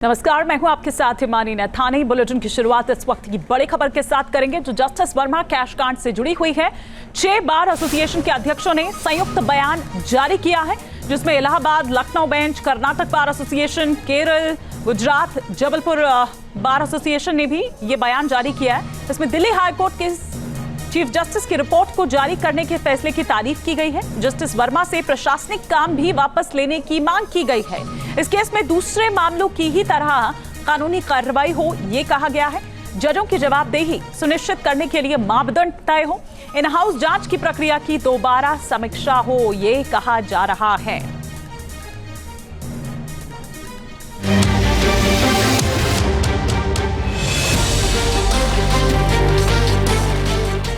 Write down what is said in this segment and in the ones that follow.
नमस्कार, मैं हूं आपके साथ हिमानी नैथानी। बुलेटिन की शुरुआत इस वक्त की बड़ी खबर के साथ करेंगे जो जस्टिस वर्मा कैश कांड से जुड़ी हुई है। 6 बार एसोसिएशन के अध्यक्षों ने संयुक्त बयान जारी किया है जिसमें Allahabad, Lucknow bench, Karnataka bar association, Kerala, Gujarat, Jabalpur bar association ने भी ये बयान जारी किया है। इसमें दिल्ली हाईकोर्ट के चीफ जस्टिस की रिपोर्ट को जारी करने के फैसले की तारीफ की गई है। जस्टिस वर्मा से प्रशासनिक काम भी वापस लेने की मांग की गई है। इस केस में दूसरे मामलों की ही तरह कानूनी कार्रवाई हो, ये कहा गया है। जजों की जवाबदेही सुनिश्चित करने के लिए मापदंड तय हो, इन हाउस जांच की प्रक्रिया की दोबारा समीक्षा हो, ये कहा जा रहा है।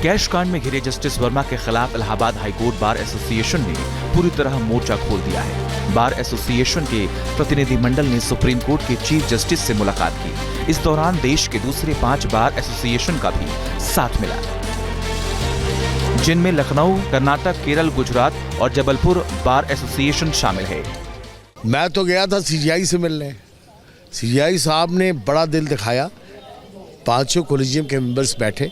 कैश कांड में घिरे जस्टिस वर्मा के खिलाफ इलाहाबाद हाईकोर्ट बार एसोसिएशन ने पूरी तरह मोर्चा खोल दिया है। बार एसोसिएशन के प्रतिनिधिमंडल ने सुप्रीम कोर्ट के चीफ जस्टिस से मुलाकात की। इस दौरान देश के दूसरे 5 बार एसोसिएशन का भी साथ मिला, जिनमें लखनऊ, कर्नाटक, केरल, गुजरात और जबलपुर बार एसोसिएशन शामिल है। मैं तो गया था सीजीआई से मिलने। सीजीआई साहब ने बड़ा दिल दिखाया। 5 कॉलेजियम के मेंबर्स बैठे,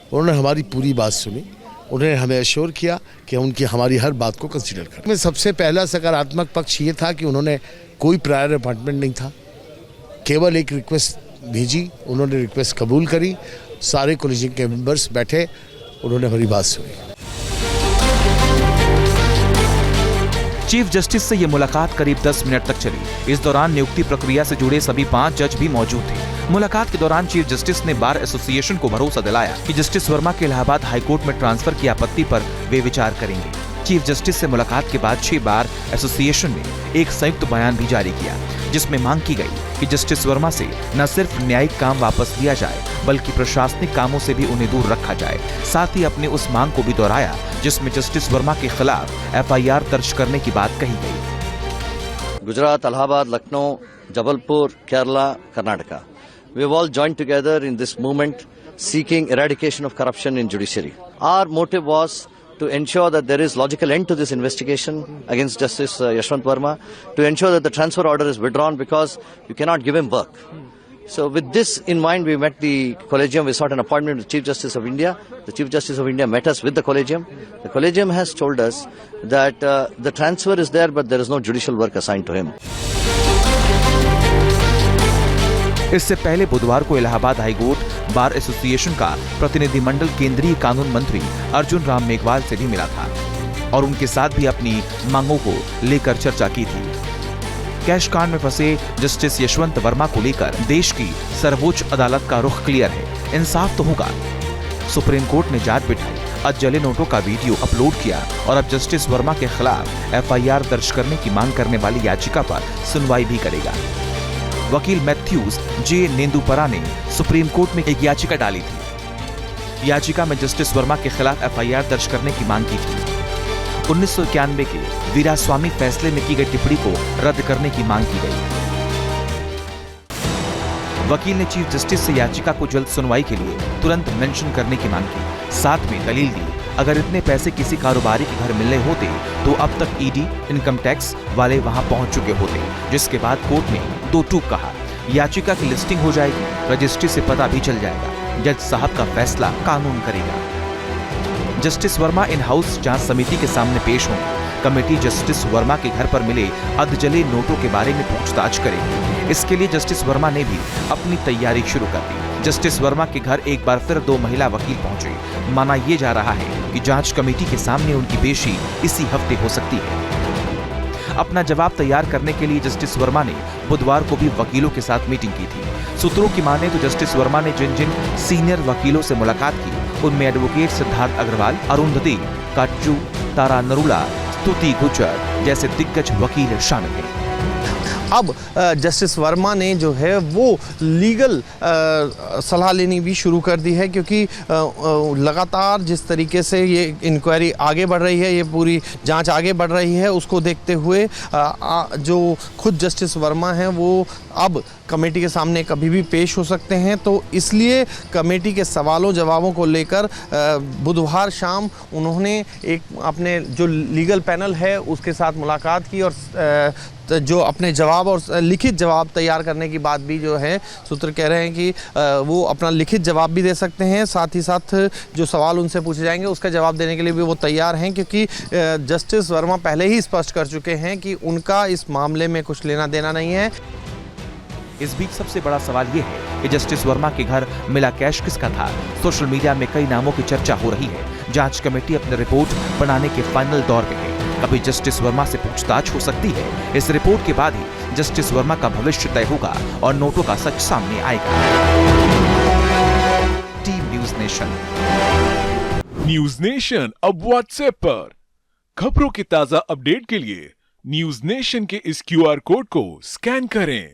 उन्होंने हमारी पूरी बात सुनी। उन्होंने हमें एश्योर किया कि उनकी हमारी हर बात को कंसीडर करें। में सबसे पहला सकारात्मक पक्ष ये था कि उन्होंने कोई प्रायर अपॉइंटमेंट नहीं था, केवल एक रिक्वेस्ट भेजी, उन्होंने रिक्वेस्ट कबूल करी। सारे कॉलेजियम के मेंबर्स बैठे, उन्होंने हमारी बात सुनी। चीफ जस्टिस से ये मुलाकात करीब 10 मिनट तक चली। इस दौरान नियुक्ति प्रक्रिया से जुड़े सभी 5 जज भी मौजूद थे। मुलाकात के दौरान चीफ जस्टिस ने बार एसोसिएशन को भरोसा दिलाया कि जस्टिस वर्मा के इलाहाबाद हाईकोर्ट में ट्रांसफर की आपत्ति पर वे विचार करेंगे। चीफ जस्टिस से मुलाकात के बाद 6 बार एसोसिएशन ने एक संयुक्त बयान भी जारी किया जिसमें मांग की गई कि जस्टिस वर्मा से न सिर्फ न्यायिक काम वापस लिया जाए बल्कि प्रशासनिक कामों से भी उन्हें दूर रखा जाए। साथ ही अपने उस मांग को भी दोहराया जिसमें जस्टिस वर्मा के खिलाफ एफआईआर दर्ज करने की बात कही गई। Gujarat, Allahabad, Lucknow, Jabalpur, Kerala, Karnataka, we have all joined together in this movement seeking eradication of corruption in judiciary. Our motive was to ensure that there is logical end to this investigation against Justice Yashwant Verma, to ensure that the transfer order is withdrawn because you cannot give him work. So with this in mind, we met the Collegium. We sought an appointment with the Chief Justice of India. The Chief Justice of India met us with the Collegium. The Collegium has told us that the transfer is there, but there is no judicial work assigned to him. इससे पहले बुधवार को Allahabad high court bar association का प्रतिनिधिमंडल केंद्रीय कानून मंत्री अर्जुन राम मेघवाल से भी मिला था और उनके साथ भी अपनी मांगों को लेकर चर्चा की थी। कैश कांड में फंसे जस्टिस यशवंत वर्मा को लेकर देश की सर्वोच्च अदालत का रुख क्लियर है। इंसाफ तो होगा। सुप्रीम कोर्ट ने जांच बिठाई, आज जले नोटों का वीडियो अपलोड किया और अब जस्टिस वर्मा के खिलाफ एफआईआर दर्ज करने की मांग करने वाली याचिका पर सुनवाई भी करेगा। वकील मैथ्यूज जे नेंदुपरा ने सुप्रीम कोर्ट में एक याचिका डाली थी। याचिका में जस्टिस वर्मा के खिलाफ एफआईआर दर्ज करने की मांग की थी। 1991 के वीरास्वामी फैसले में की गई टिप्पणी को रद्द करने की मांग की गई। वकील ने चीफ जस्टिस से याचिका को जल्द सुनवाई के लिए तुरंत मेंशन करने की मांग की। साथ में दलील दी, अगर इतने पैसे किसी कारोबारी के घर मिलने होते तो अब तक ईडी, इनकम टैक्स वाले वहां पहुंच चुके होते। जिसके बाद कोर्ट ने 2 टूक कहा, याचिका की लिस्टिंग हो जाएगी, रजिस्ट्री से पता भी चल जाएगा, जज साहब का फैसला कानून करेगा। जस्टिस वर्मा इन हाउस जांच समिति के सामने पेश होंगे। कमेटी जस्टिस वर्मा के घर पर मिले अधजले नोटों के बारे में पूछताछ करेगी। इसके लिए जस्टिस वर्मा ने भी अपनी तैयारी शुरू कर दी। जस्टिस वर्मा के घर एक बार फिर 2 महिला वकील पहुंचे। माना यह जा रहा है कि जांच कमेटी के सामने उनकी पेशी इसी हफ्ते हो सकती है। अपना जवाब तैयार करने के लिए जस्टिस वर्मा ने बुधवार को भी वकीलों के साथ मीटिंग की थी। सूत्रों की माने तो जस्टिस वर्मा ने जिन जिन सीनियर वकीलों से मुलाकात की उनमें एडवोकेट सिद्धार्थ अग्रवाल, अरुंधति काटजू, तारा नरूला, स्तुति गुजर जैसे दिग्गज वकील शामिल हैं। अब जस्टिस वर्मा ने जो है वो लीगल सलाह लेनी भी शुरू कर दी है, क्योंकि लगातार जिस तरीके से ये इंक्वायरी आगे बढ़ रही है, ये पूरी जांच आगे बढ़ रही है, उसको देखते हुए जो खुद जस्टिस वर्मा हैं वो अब कमेटी के सामने कभी भी पेश हो सकते हैं। तो इसलिए कमेटी के सवालों जवाबों को लेकर बुधवार शाम उन्होंने एक अपने जो लीगल पैनल है उसके साथ मुलाकात की और जो अपने जवाब जवाब और लिखित जवाब तैयार करने की बात भी जो है सूत्र कह रहे हैं कि वो अपना लिखित जवाब भी दे सकते हैं, साथ ही साथ जो सवाल उनसे पूछे जाएंगे उसका जवाब देने के लिए भी वो तैयार हैं, क्योंकि जस्टिस वर्मा पहले ही स्पष्ट कर चुके हैं कि उनका इस मामले में कुछ लेना देना नहीं है। इस बीच सबसे बड़ा सवाल ये है कि जस्टिस वर्मा के घर मिला कैश किसका था। सोशल मीडिया में कई नामों की चर्चा हो रही है। जांच कमेटी अपनी रिपोर्ट बनाने के फाइनल दौर में है। कभी जस्टिस वर्मा से पूछताछ हो सकती है। इस रिपोर्ट के बाद ही जस्टिस वर्मा का भविष्य तय होगा और नोटों का सच सामने आएगा। Team news nation. News nation अब व्हाट्सएप पर खबरों के ताजा अपडेट के लिए न्यूज़ नेशन के इस QR कोड को स्कैन करें।